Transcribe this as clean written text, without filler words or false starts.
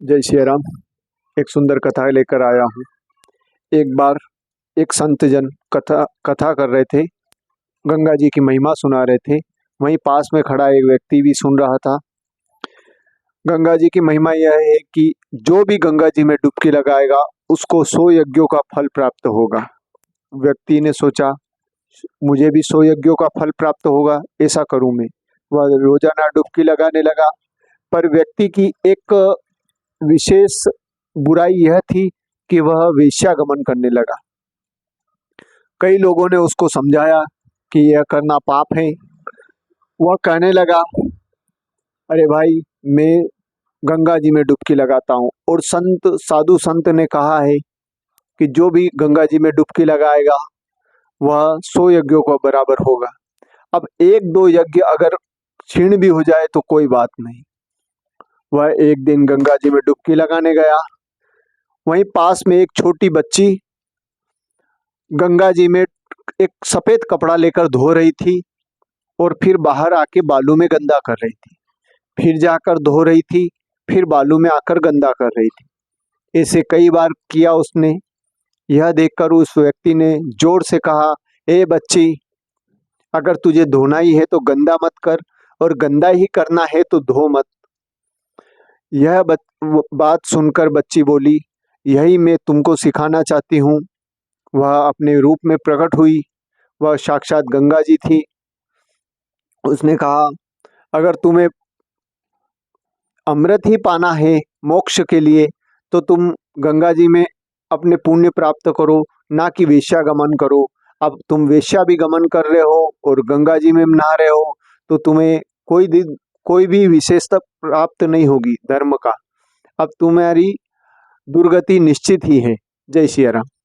जय श्री राम। एक सुंदर कथा लेकर आया हूँ। एक बार एक संत जन कथा कर रहे थे, गंगा जी की महिमा सुना रहे थे। वहीं पास में खड़ा एक व्यक्ति भी सुन रहा था। गंगा जी की महिमा यह है कि जो भी गंगा जी में डुबकी लगाएगा उसको 100 यज्ञों का फल प्राप्त होगा। व्यक्ति ने सोचा, मुझे भी 100 यज्ञों का फल प्राप्त होगा, ऐसा करूं मैं। वह रोजाना डुबकी लगाने लगा। पर व्यक्ति की एक विशेष बुराई यह थी कि वह वेश्यागमन करने लगा। कई लोगों ने उसको समझाया कि यह करना पाप है। वह कहने लगा, अरे भाई, मैं गंगा जी में डुबकी लगाता हूँ और साधु संत ने कहा है कि जो भी गंगा जी में डुबकी लगाएगा वह 100 यज्ञों का बराबर होगा। अब 1-2 यज्ञ अगर क्षीण भी हो जाए तो कोई बात नहीं। वह एक दिन गंगा जी में डुबकी लगाने गया। वहीं पास में एक छोटी बच्ची गंगा जी में एक सफेद कपड़ा लेकर धो रही थी और फिर बाहर आके बालू में गंदा कर रही थी, फिर जाकर धो रही थी, फिर बालू में आकर गंदा कर रही थी। ऐसे कई बार किया उसने। यह देखकर उस व्यक्ति ने जोर से कहा, ए बच्ची, अगर तुझे धोना ही है तो गंदा मत कर, और गंदा ही करना है तो धो मत। यह बात सुनकर बच्ची बोली, यही मैं तुमको सिखाना चाहती हूँ। वह अपने रूप में प्रकट हुई। वह साक्षात गंगा जी थी। उसने कहा, अगर तुम्हें अमृत ही पाना है मोक्ष के लिए तो तुम गंगा जी में अपने पुण्य प्राप्त करो, ना कि वेश्यागमन करो। अब तुम वेश्या भी गमन कर रहे हो और गंगा जी में नहा रहे हो तो तुम्हें कोई भी विशेषता प्राप्त नहीं होगी धर्म का। अब तुम्हारी दुर्गति निश्चित ही है। जय श्री राम।